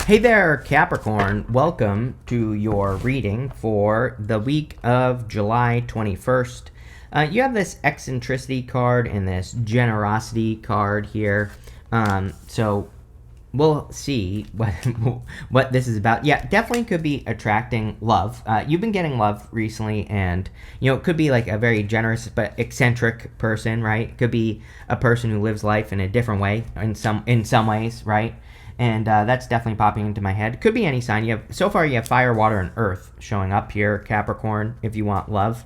Hey there, Capricorn. Welcome to your reading for the week of July 21st. You have this eccentricity card and this generosity card here. So we'll see what this is about. Yeah, definitely could be attracting love. You've been getting love recently, and it could be like a very generous but eccentric person, right? It could be a person who lives life in a different way in some ways, right? And that's definitely popping into my head. Could be any sign. So far you have fire, water, and earth showing up here, Capricorn, if you want love.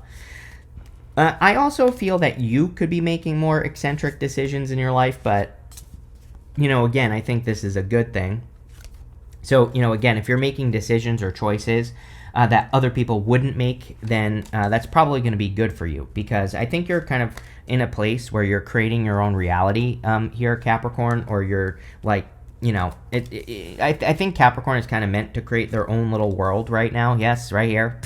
I also feel that you could be making more eccentric decisions in your life, but again, I think this is a good thing. So, again, if you're making decisions or choices that other people wouldn't make, then that's probably going to be good for you, because I think you're kind of in a place where you're creating your own reality here, Capricorn, or you're like, I think Capricorn is kind of meant to create their own little world right now. Yes, right here.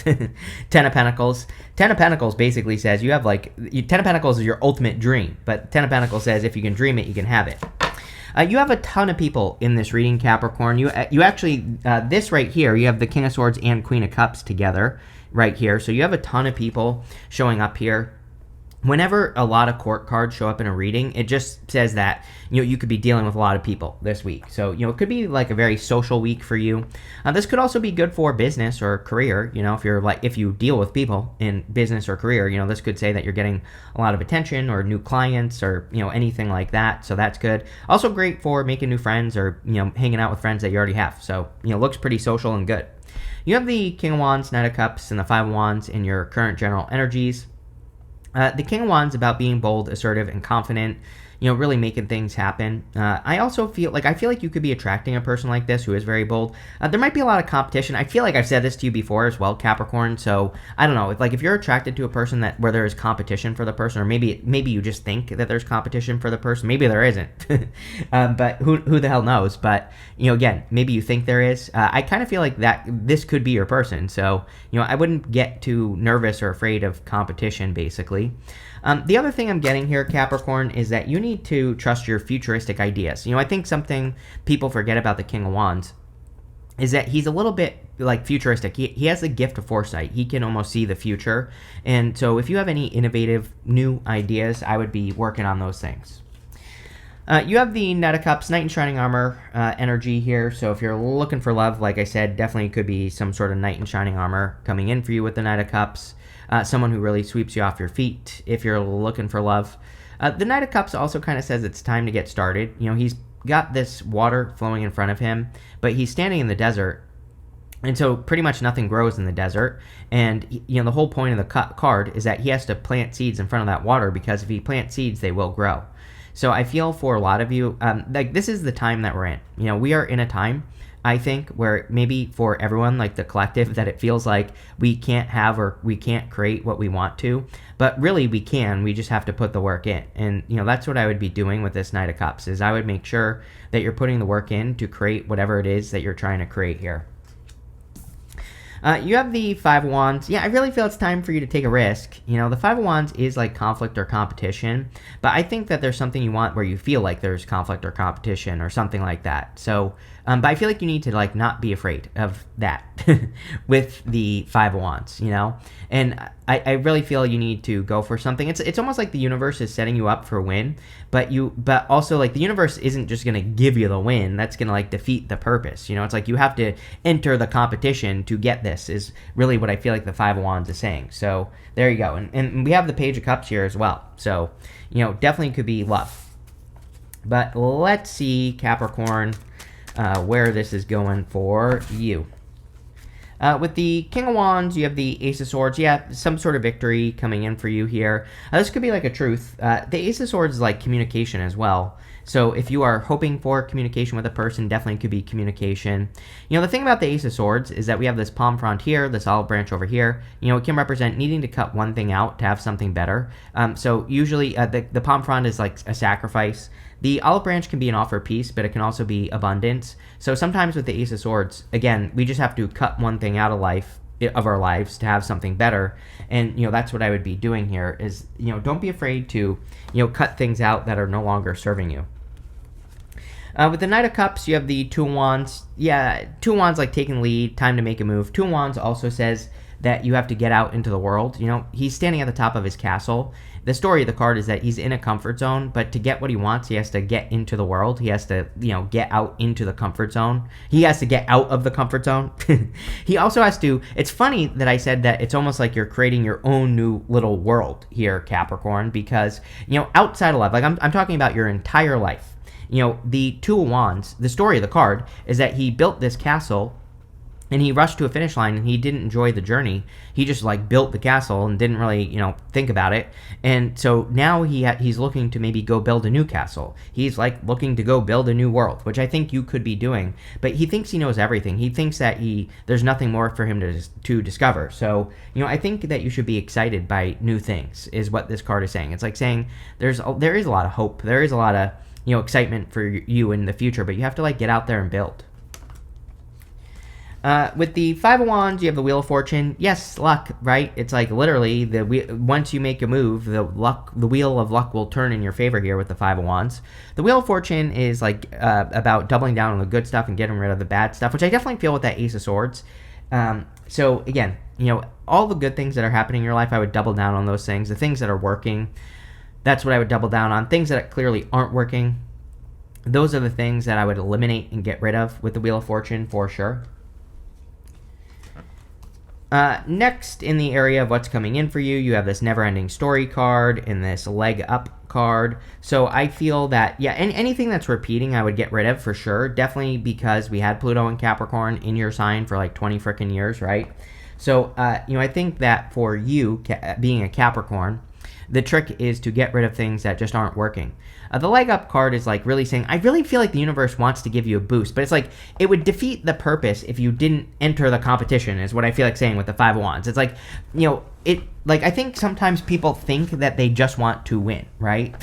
10 of Pentacles. 10 of Pentacles basically says you have 10 of Pentacles is your ultimate dream, but 10 of Pentacles says if you can dream it, you can have it. You have a ton of people in this reading, Capricorn. You actually, this right here, you have the King of Swords and Queen of Cups together right here. So you have a ton of people showing up here. Whenever a lot of court cards show up in a reading, it just says that you could be dealing with a lot of people this week. So it could be like a very social week for you. This could also be good for business or career. If you deal with people in business or career, this could say that you're getting a lot of attention or new clients or anything like that. So that's good. Also great for making new friends or hanging out with friends that you already have. So looks pretty social and good. You have the King of Wands, Knight of Cups, and the Five of Wands in your current general energies. The King of Wands about being bold, assertive, and confident, really making things happen. I also feel like you could be attracting a person like this who is very bold. There might be a lot of competition. I feel like I've said this to you before as well, Capricorn. So I don't know. If you're attracted to a person where there is competition for the person, or maybe you just think that there's competition for the person. Maybe there isn't. But who the hell knows? But again, maybe you think there is. I kind of feel like that this could be your person. So I wouldn't get too nervous or afraid of competition, basically. The other thing I'm getting here, Capricorn, is that you need to trust your futuristic ideas. I think something people forget about the King of Wands is that he's a little bit futuristic. He has the gift of foresight. He can almost see the future. And so if you have any innovative new ideas, I would be working on those things. You have the Knight of Cups, Knight in Shining Armor energy here. So if you're looking for love, like I said, definitely could be some sort of Knight in Shining Armor coming in for you with the Knight of Cups. Someone who really sweeps you off your feet if you're looking for love. The Knight of Cups also kind of says it's time to get started. He's got this water flowing in front of him, but he's standing in the desert. And so pretty much nothing grows in the desert. And, the whole point of the card is that he has to plant seeds in front of that water, because if he plants seeds, they will grow. So I feel for a lot of you, this is the time that we're in. We are in a time, I think, where maybe for everyone, like the collective, that it feels like we can't have or we can't create what we want to. But really we can. We just have to put the work in. And, that's what I would be doing with this Knight of Cups, is I would make sure that you're putting the work in to create whatever it is that you're trying to create here. You have the Five of Wands. Yeah, I really feel it's time for you to take a risk. The Five of Wands is like conflict or competition, but I think that there's something you want where you feel like there's conflict or competition or something like that. So, but I feel like you need to not be afraid of that with the Five of Wands, And I really feel you need to go for something. It's almost like the universe is setting you up for a win, but also the universe isn't just going to give you the win. That's going to defeat the purpose. It's like you have to enter the competition to get this, is really what I feel like the Five of Wands is saying. So there you go. And we have the Page of Cups here as well. So, definitely could be love. But let's see, Capricorn, where this is going for you. With the King of Wands, you have the Ace of Swords. Yeah, some sort of victory coming in for you here. This could be like a truth. The Ace of Swords is like communication as well. So if you are hoping for communication with a person, definitely could be communication. The thing about the Ace of Swords is that we have this palm frond here, this olive branch over here. It can represent needing to cut one thing out to have something better. So usually the palm frond is like a sacrifice. The olive branch can be an offer piece, but it can also be abundance. So sometimes with the Ace of Swords, again, we just have to cut one thing out of our lives to have something better. And that's what I would be doing here is don't be afraid to cut things out that are no longer serving you. With the Knight of Cups, you have the Two of Wands. Yeah, Two of Wands, like taking lead, time to make a move. Two of Wands also says that you have to get out into the world. You know, he's standing at the top of his castle. The story of the card is that he's in a comfort zone, but to get what he wants, he has to get into the world. He has to, get out into the comfort zone. He has to get out of the comfort zone. He also has to, it's funny that I said that it's almost like you're creating your own new little world here, Capricorn, because, outside of life, like I'm talking about your entire life. The Two of Wands, the story of the card is that he built this castle and he rushed to a finish line and he didn't enjoy the journey. He just built the castle and didn't really, think about it. And so now he's looking to maybe go build a new castle. He's looking to go build a new world, which I think you could be doing. But he thinks he knows everything. He thinks that there's nothing more for him to discover. So, I think that you should be excited by new things is what this card is saying. It's like saying there is a lot of hope. There is a lot of, excitement for you in the future, but you have to get out there and build. With the Five of Wands, you have the Wheel of Fortune. Yes, luck, right? It's literally once you make a move, the wheel of luck will turn in your favor here with the Five of Wands. The Wheel of Fortune is about doubling down on the good stuff and getting rid of the bad stuff, which I definitely feel with that Ace of Swords. So again, all the good things that are happening in your life, I would double down on those things. The things that are working, that's what I would double down on. Things that clearly aren't working, those are the things that I would eliminate and get rid of with the Wheel of Fortune for sure. Next, in the area of what's coming in for you, you have this never-ending story card and this leg up card. So I feel that, anything that's repeating, I would get rid of for sure. Definitely because we had Pluto and Capricorn in your sign for 20 freaking years, right? So, I think that for you, being a Capricorn, the trick is to get rid of things that just aren't working. The leg up card is really saying, I really feel like the universe wants to give you a boost, but it's it would defeat the purpose if you didn't enter the competition, is what I feel like saying with the Five of Wands. It's I think sometimes people think that they just want to win, right?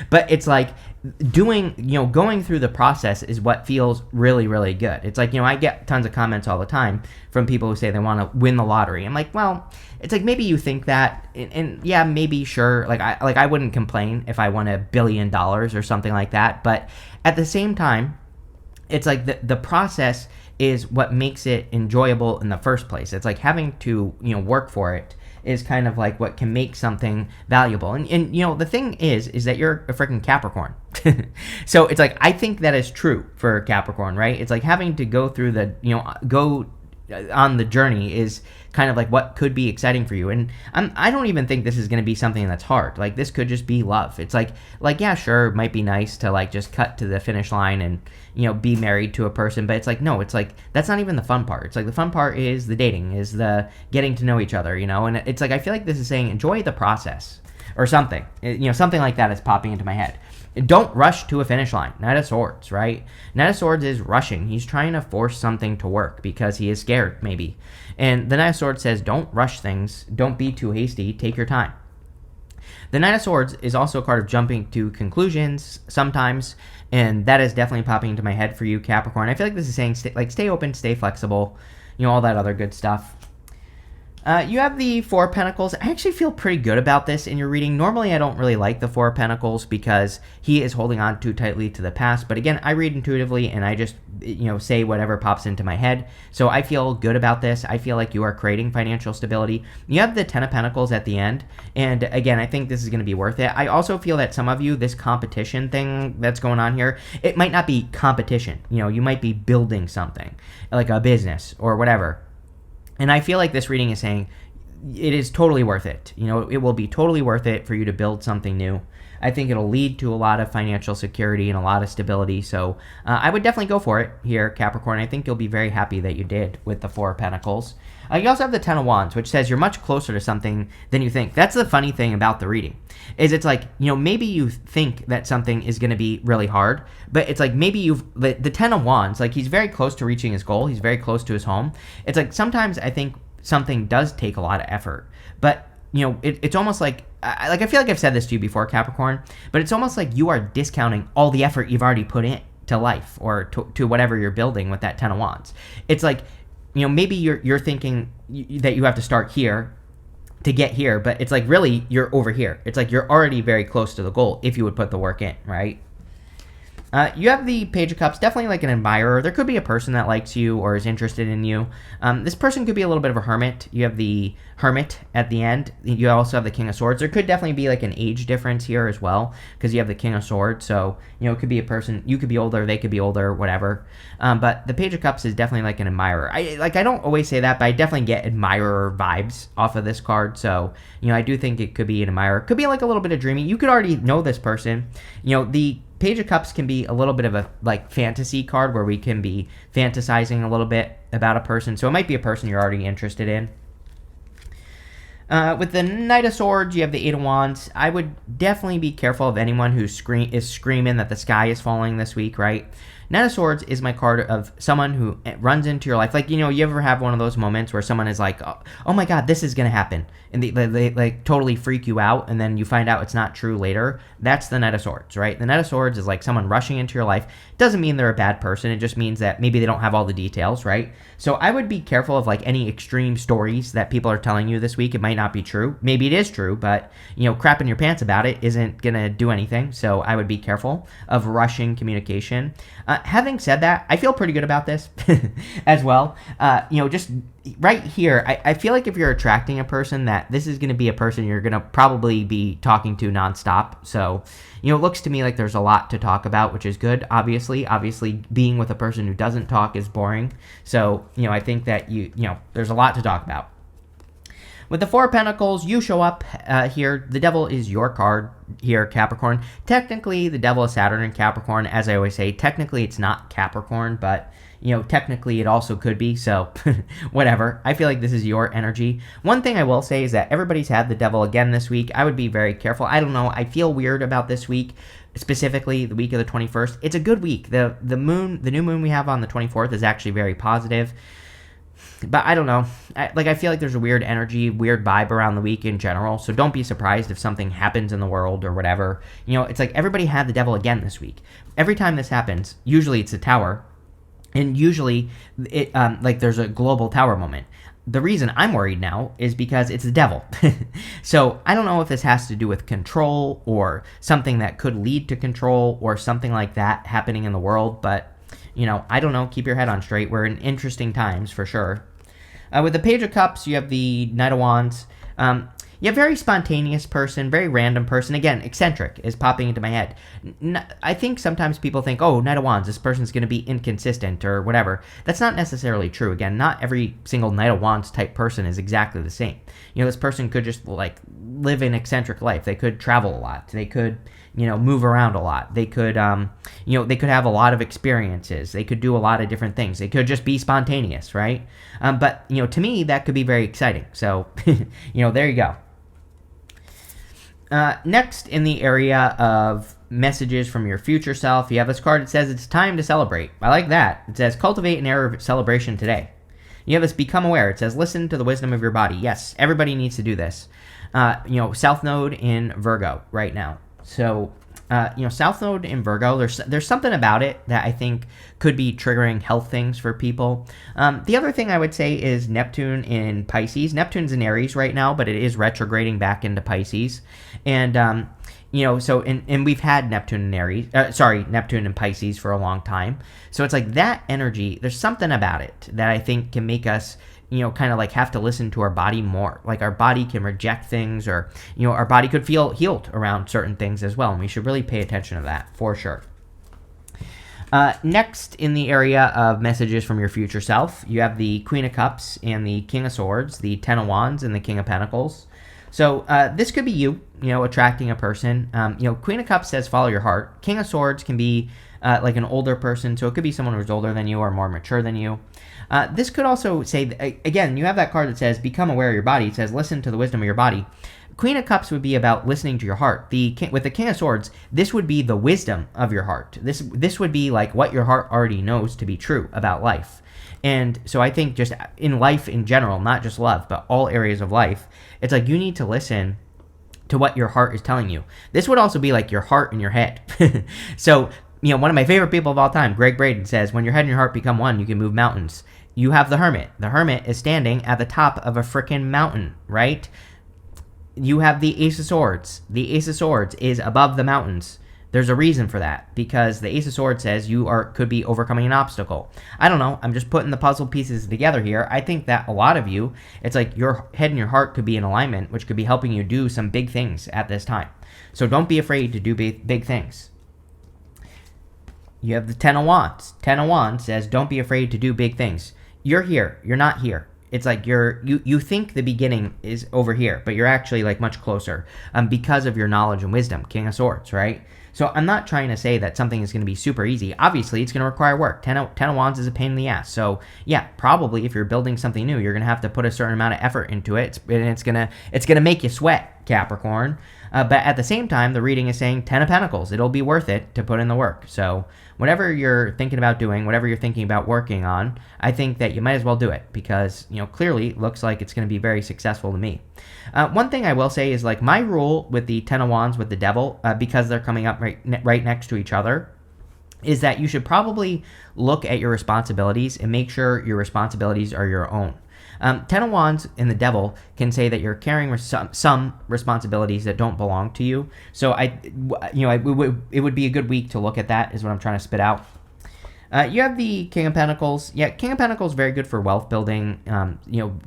But it's going through the process is what feels really, really good. It's I get tons of comments all the time from people who say they want to win the lottery. I'm well, it's maybe you think that, and yeah, maybe, sure. I wouldn't complain if I won $1 billion or something like that. But at the same time, it's the process is what makes it enjoyable in the first place. It's having to, work for it is kind of what can make something valuable. And the thing is that you're a freaking Capricorn. So it's I think that is true for Capricorn, right? It's having to go through go on the journey is kind of what could be exciting for you. And I don't even think this is going to be something that's hard. This could just be love. It's yeah, sure, it might be nice to just cut to the finish line and be married to a person, but it's no, it's that's not even the fun part. It's the fun part is the dating, is the getting to know each other, and it's I feel like this is saying enjoy the process or something. Something like that is popping into my head. Don't rush to a finish line. Knight of Swords, right? Knight of Swords is rushing. He's trying to force something to work because he is scared, maybe. And the Knight of Swords says, don't rush things. Don't be too hasty. Take your time. The Knight of Swords is also a card of jumping to conclusions sometimes, and that is definitely popping into my head for you, Capricorn. I feel like this is saying, stay open, stay flexible, all that other good stuff. You have the Four of Pentacles. I actually feel pretty good about this in your reading. Normally, I don't really like the Four of Pentacles because he is holding on too tightly to the past. But again, I read intuitively and I just, say whatever pops into my head. So I feel good about this. I feel like you are creating financial stability. You have the Ten of Pentacles at the end. And again, I think this is going to be worth it. I also feel that some of you, this competition thing that's going on here, it might not be competition. You might be building something like a business or whatever. And I feel like this reading is saying it is totally worth it. It will be totally worth it for you to build something new. I think it'll lead to a lot of financial security and a lot of stability. So I would definitely go for it here, Capricorn. I think you'll be very happy that you did with the Four of Pentacles. You also have the Ten of Wands, which says you're much closer to something than you think. That's the funny thing about the reading, is it's maybe you think that something is going to be really hard, but it's maybe the Ten of Wands, he's very close to reaching his goal. He's very close to his home. It's sometimes I think something does take a lot of effort, but it's almost I feel like I've said this to you before, Capricorn, but it's almost you are discounting all the effort you've already put in to life or to whatever you're building with that Ten of Wands. It's maybe you're thinking that you have to start here to get here, but it's really you're over here. It's you're already very close to the goal if you would put the work in, right? You have the Page of Cups, definitely like an admirer. There could be a person that likes you or is interested in you. This person could be a little bit of a hermit. You have the Hermit at the end. You also have the King of Swords. There could definitely be like an age difference here as well, because you have the King of Swords. So, it could be a person, you could be older, they could be older, whatever. But the Page of Cups is definitely like an admirer. I don't always say that, but I definitely get admirer vibes off of this card. So, I do think it could be an admirer. Could be like a little bit of dreaming. You could already know this person. The Page of Cups can be a little bit of a like fantasy card where we can be fantasizing a little bit about a person. So it might be a person you're already interested in. With the Knight of Swords, you have the Eight of Wands. I would definitely be careful of anyone who is screaming that the sky is falling this week, right? Knight of Swords is my card of someone who runs into your life. Like, you ever have one of those moments where someone is like, oh my God, this is going to happen. And they like totally freak you out. And then you find out it's not true later. That's the Knight of Swords, right? The Knight of Swords is like someone rushing into your life. It doesn't mean they're a bad person. It just means that maybe they don't have all the details, right? So I would be careful of like any extreme stories that people are telling you this week. It might not be true. Maybe it is true, but crapping your pants about it isn't going to do anything. So I would be careful of rushing communication. Having said that, I feel pretty good about this as well. Just right here, I feel like if you're attracting a person, that this is going to be a person you're going to probably be talking to nonstop. So, it looks to me like there's a lot to talk about, which is good. Obviously, being with a person who doesn't talk is boring. So, I think that there's a lot to talk about. With the Four of Pentacles, you show up here. The Devil is your card here, Capricorn. Technically, the Devil is Saturn in Capricorn. As I always say, technically it's not Capricorn, but, technically it also could be. So, whatever. I feel like this is your energy. One thing I will say is that everybody's had the Devil again this week. I would be very careful. I don't know. I feel weird about this week, specifically the week of the 21st. It's a good week. The new moon we have on the 24th is actually very positive. But I don't know. I feel like there's a weird energy, weird vibe around the week in general. So don't be surprised if something happens in the world or whatever. It's like everybody had the Devil again this week. Every time this happens, usually it's a tower. And usually it there's a global tower moment. The reason I'm worried now is because it's the Devil. So I don't know if this has to do with control or something that could lead to control or something like that happening in the world. But, I don't know. Keep your head on straight. We're in interesting times for sure. With the Page of Cups, you have the Knight of Wands. You have very spontaneous person, very random person. Again, eccentric is popping into my head. I think sometimes people think, oh, Knight of Wands, this person's going to be inconsistent or whatever. That's not necessarily true. Again, not every single Knight of Wands type person is exactly the same. This person could just like live an eccentric life. They could travel a lot. They could, move around a lot. They could, they could have a lot of experiences. They could do a lot of different things. They could just be spontaneous, right? But, to me, that could be very exciting. So, there you go. Next, in the area of messages from your future self, you have this card that says it's time to celebrate. I like that. It says cultivate an air of celebration today. You have this become aware. It says listen to the wisdom of your body. Yes, everybody needs to do this. South Node in Virgo right now. So, South Node in Virgo, there's something about it that I think could be triggering health things for people. The other thing I would say is Neptune in Pisces. Neptune's in Aries right now, but it is retrograding back into Pisces. And, and we've had Neptune in Neptune in Pisces for a long time. So it's like that energy, there's something about it that I think can make us kind of like have to listen to our body more. Like our body can reject things or, our body could feel healed around certain things as well. And we should really pay attention to that for sure. Next, in the area of messages from your future self, you have the Queen of Cups and the King of Swords, the Ten of Wands and the King of Pentacles. So this could be you, attracting a person. Queen of Cups says follow your heart. King of Swords can be like an older person. So it could be someone who's older than you or more mature than you. This could also say, again, you have that card that says, become aware of your body. It says, listen to the wisdom of your body. Queen of Cups would be about listening to your heart. With the King of Swords, this would be the wisdom of your heart. This would be like what your heart already knows to be true about life. And so I think just in life in general, not just love, but all areas of life, it's like you need to listen to what your heart is telling you. This would also be like your heart and your head. So, one of my favorite people of all time, Greg Braden, says, when your head and your heart become one, you can move mountains. You have the Hermit. The Hermit is standing at the top of a frickin' mountain, right? You have the Ace of Swords. The Ace of Swords is above the mountains. There's a reason for that, because the Ace of Swords says could be overcoming an obstacle. I don't know. I'm just putting the puzzle pieces together here. I think that a lot of you, it's like your head and your heart could be in alignment, which could be helping you do some big things at this time. So don't be afraid to do big things. You have the Ten of Wands. Ten of Wands says, don't be afraid to do big things. You're here. You're not here. It's like you think the beginning is over here, but you're actually like much closer because of your knowledge and wisdom. King of Swords, right? So I'm not trying to say that something is going to be super easy. Obviously, it's going to require work. Ten of Wands is a pain in the ass. So yeah, probably if you're building something new, you're going to have to put a certain amount of effort into it, and it's gonna make you sweat, Capricorn. But at the same time, the reading is saying 10 of Pentacles. It'll be worth it to put in the work. So whatever you're thinking about doing, whatever you're thinking about working on, I think that you might as well do it because, clearly it looks like it's going to be very successful to me. One thing I will say is like my rule with the Ten of Wands with the Devil, because they're coming up right next to each other, is that you should probably look at your responsibilities and make sure your responsibilities are your own. Ten of Wands and the Devil can say that you're carrying some responsibilities that don't belong to you. So it would be a good week to look at that, is what I'm trying to spit out. You have the King of Pentacles. Yeah, King of Pentacles is very good for wealth building,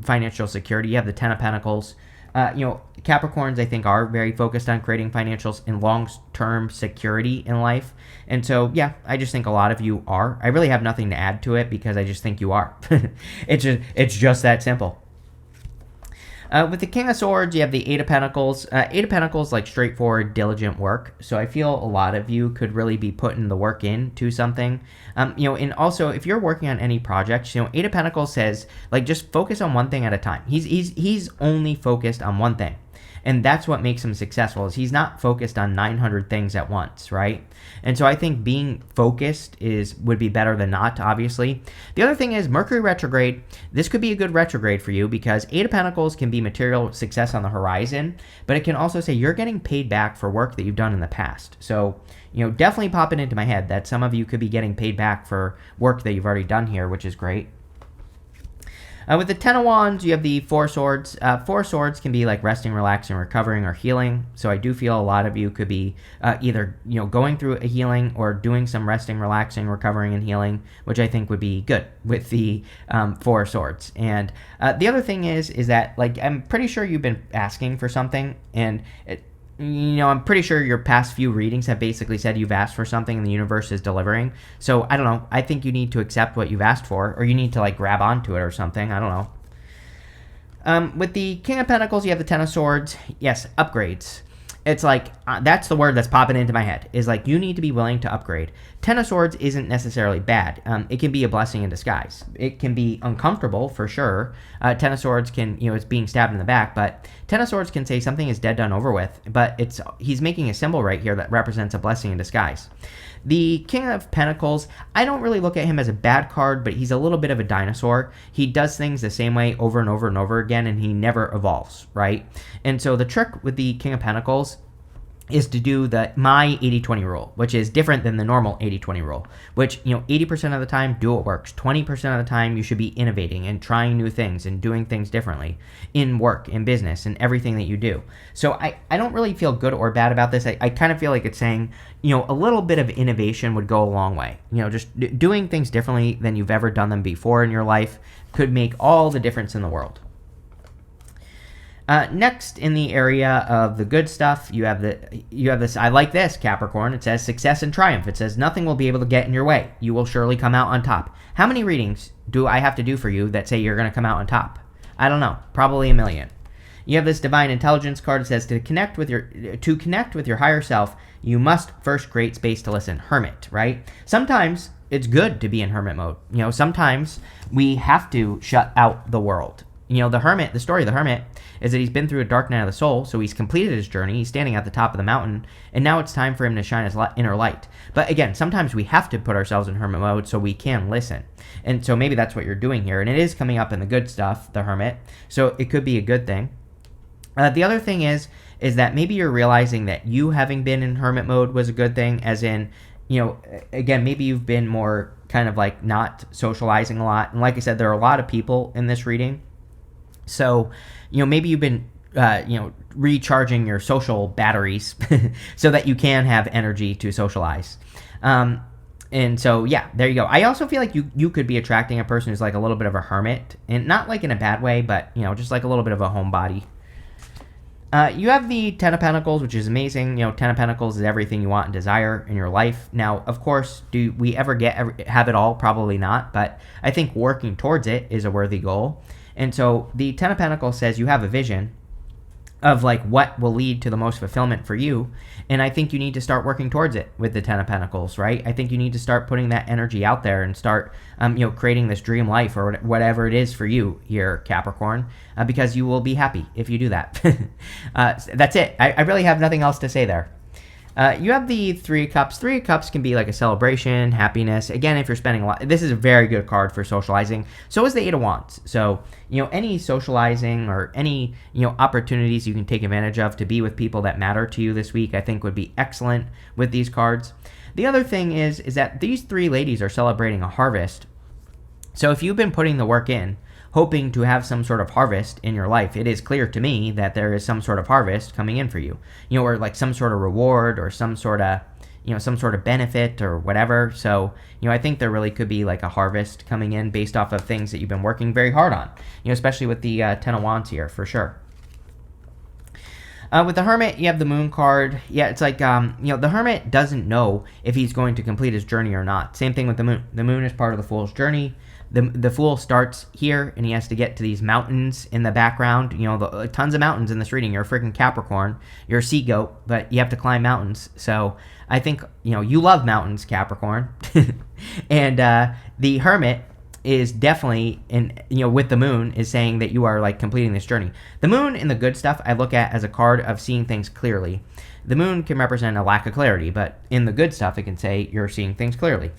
financial security. You have the Ten of Pentacles. Capricorns, I think, are very focused on creating financial and long-term security in life. And so, yeah, I just think a lot of you are. I really have nothing to add to it because I just think you are. It's just that simple. With the King of Swords, you have the Eight of Pentacles. Eight of Pentacles, like straightforward, diligent work. So I feel a lot of you could really be putting the work into something. And also, if you're working on any projects, Eight of Pentacles says, like, just focus on one thing at a time. He's only focused on one thing. And that's what makes him successful, is he's not focused on 900 things at once, right? And so I think being focused would be better than not, obviously. The other thing is Mercury retrograde. This could be a good retrograde for you because Eight of Pentacles can be material success on the horizon, but it can also say you're getting paid back for work that you've done in the past. So, definitely popping into my head that some of you could be getting paid back for work that you've already done here, which is great. With the Ten of Wands, you have the Four Swords. Four Swords can be like resting, relaxing, recovering, or healing. So I do feel a lot of you could be either going through a healing or doing some resting, relaxing, recovering, and healing, which I think would be good with the Four Swords. And the other thing is that like I'm pretty sure you've been asking for something, and I'm pretty sure your past few readings have basically said you've asked for something and the universe is delivering. So, I don't know. I think you need to accept what you've asked for, or you need to, like, grab onto it or something. I don't know. With the King of Pentacles, you have the Ten of Swords. Yes, upgrades. It's like, that's the word that's popping into my head, is like, you need to be willing to upgrade. Ten of Swords isn't necessarily bad. It can be a blessing in disguise. It can be uncomfortable, for sure. Ten of Swords can, it's being stabbed in the back, but Ten of Swords can say something is dead, done, over with, but he's making a symbol right here that represents a blessing in disguise. The King of Pentacles, I don't really look at him as a bad card, but he's a little bit of a dinosaur. He does things the same way over and over and over again, and he never evolves, right? And so the trick with the King of Pentacles is to do my 80-20 rule, which is different than the normal 80-20 rule, which, 80% of the time, do what works. 20% of the time, you should be innovating and trying new things and doing things differently in work, in business, and everything that you do. So I don't really feel good or bad about this. I kind of feel like it's saying, a little bit of innovation would go a long way. Just doing things differently than you've ever done them before in your life could make all the difference in the world. Next, in the area of the good stuff, you have this. I like this, Capricorn. It says success and triumph. It says nothing will be able to get in your way. You will surely come out on top. How many readings do I have to do for you that say you're going to come out on top? I don't know. Probably a million. You have this divine intelligence card. It says to connect with your higher self, you must first create space to listen. Hermit, right? Sometimes it's good to be in hermit mode. Sometimes we have to shut out the world. The story of the hermit is that he's been through a dark night of the soul, so he's completed his journey, he's standing at the top of the mountain, and now it's time for him to shine his inner light. But again, sometimes we have to put ourselves in hermit mode so we can listen. And so maybe that's what you're doing here, and it is coming up in the good stuff, the hermit, so it could be a good thing. The other thing is that maybe you're realizing that you having been in hermit mode was a good thing, as in, again, maybe you've been more kind of like not socializing a lot. And like I said, there are a lot of people in this reading. So, maybe you've been recharging your social batteries so that you can have energy to socialize. And so, yeah, there you go. I also feel like you could be attracting a person who's like a little bit of a hermit, and not like in a bad way, but, just like a little bit of a homebody. You have the Ten of Pentacles, which is amazing. Ten of Pentacles is everything you want and desire in your life. Now, of course, do we ever have it all? Probably not, but I think working towards it is a worthy goal. And so the Ten of Pentacles says you have a vision of like what will lead to the most fulfillment for you, and I think you need to start working towards it with the Ten of Pentacles, right? I think you need to start putting that energy out there and start creating this dream life or whatever it is for you here, Capricorn, because you will be happy if you do that. That's it. I really have nothing else to say there. You have the Three of Cups. Three of Cups can be like a celebration, happiness. Again, if you're spending a lot, this is a very good card for socializing. So is the Eight of Wands. So, any socializing or any, opportunities you can take advantage of to be with people that matter to you this week, I think would be excellent with these cards. The other thing is that these three ladies are celebrating a harvest. So if you've been putting the work in, hoping to have some sort of harvest in your life, it is clear to me that there is some sort of harvest coming in for you, or like some sort of reward or some sort of benefit or whatever. So, I think there really could be like a harvest coming in based off of things that you've been working very hard on, especially with the Ten of Wands here for sure. With the Hermit, you have the Moon card. Yeah, it's like, the Hermit doesn't know if he's going to complete his journey or not. Same thing with the Moon. The Moon is part of the Fool's journey. The Fool starts here, and he has to get to these mountains in the background. Tons of mountains in this reading. You're a freaking Capricorn. You're a sea goat, but you have to climb mountains. So I think, you love mountains, Capricorn. And the Hermit is definitely, with the Moon, is saying that you are, like, completing this journey. The Moon in the good stuff I look at as a card of seeing things clearly. The Moon can represent a lack of clarity, but in the good stuff, it can say you're seeing things clearly.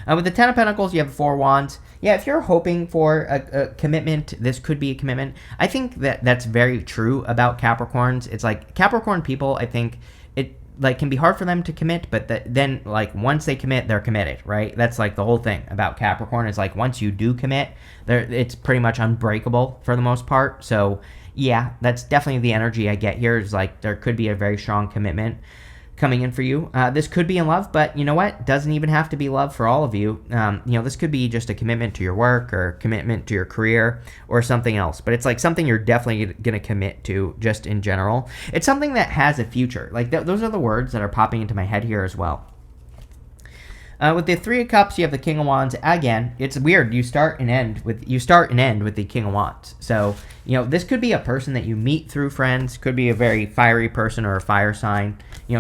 With the Ten of Pentacles, you have the Four of Wands. Yeah, if you're hoping for a commitment, this could be a commitment. I think that's very true about Capricorns. It's like Capricorn people, I think it like can be hard for them to commit, but then like once they commit, they're committed, right? That's like the whole thing about Capricorn is like once you do commit, it's pretty much unbreakable for the most part. So yeah, that's definitely the energy I get here. Is like there could be a very strong commitment coming in for you. This could be in love, but you know what? Doesn't even have to be love for all of you. This could be just a commitment to your work or commitment to your career or something else. But it's like something you're definitely going to commit to just in general. It's something that has a future. Like those are the words that are popping into my head here as well. With the Three of Cups, you have the King of Wands. Again, it's weird. You start and end with the King of Wands. So, this could be a person that you meet through friends. Could be a very fiery person or a fire sign.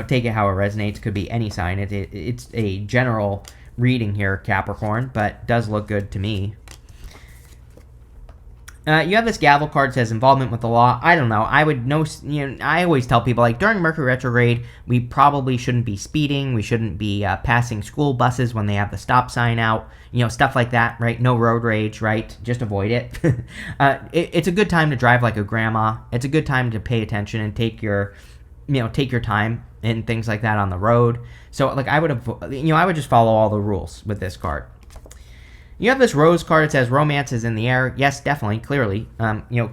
Take it how it resonates. Could be any sign. It's a general reading here, Capricorn, but does look good to me. You have this gavel card that says involvement with the law. I don't know. I would know. I always tell people like during Mercury retrograde, we probably shouldn't be speeding. We shouldn't be passing school buses when they have the stop sign out. Stuff like that, right? No road rage, right? Just avoid it. It's a good time to drive like a grandma. It's a good time to pay attention and take your time and things like that on the road. So like I would just follow all the rules with this card. You have this Rose card. It says romance is in the air. Yes, definitely, clearly.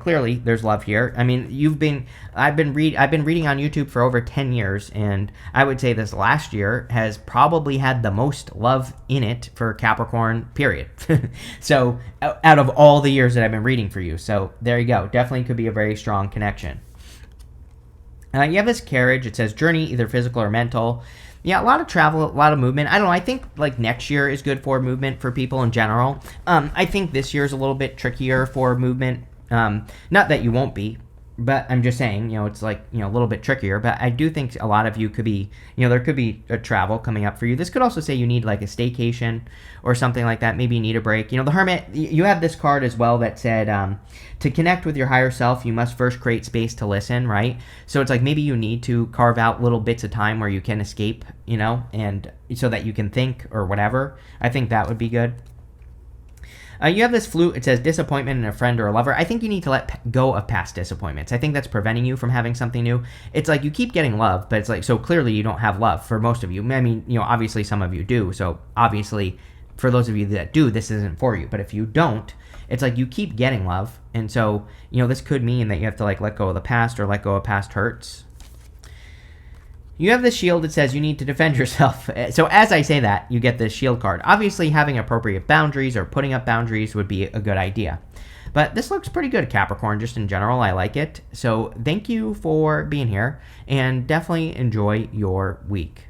Clearly there's love here. I mean, I've been reading on YouTube for over 10 years, and I would say this last year has probably had the most love in it for Capricorn, period. So, out of all the years that I've been reading for you. So, there you go. Definitely could be a very strong connection. You have this carriage. It says journey, either physical or mental. Yeah, a lot of travel, a lot of movement. I don't know. I think like next year is good for movement for people in general. I think this year is a little bit trickier for movement. Not that you won't be, but I'm just saying, it's like, a little bit trickier. But I do think a lot of you could be, there could be a travel coming up for you. This could also say you need like a staycation or something like that. Maybe you need a break. The Hermit, you have this card as well that said, to connect with your higher self, you must first create space to listen, right? So it's like maybe you need to carve out little bits of time where you can escape, and so that you can think or whatever. I think that would be good. You have this flute. It says disappointment in a friend or a lover. I think you need to let go of past disappointments. I think that's preventing you from having something new. It's like you keep getting love, but it's like, so clearly you don't have love for most of you. I mean, obviously some of you do. So obviously for those of you that do, this isn't for you. But if you don't, it's like you keep getting love. And so, this could mean that you have to like let go of the past or let go of past hurts. You have this shield that says you need to defend yourself. So as I say that, you get this shield card. Obviously, having appropriate boundaries or putting up boundaries would be a good idea. But this looks pretty good, Capricorn, just in general. I like it. So thank you for being here, and definitely enjoy your week.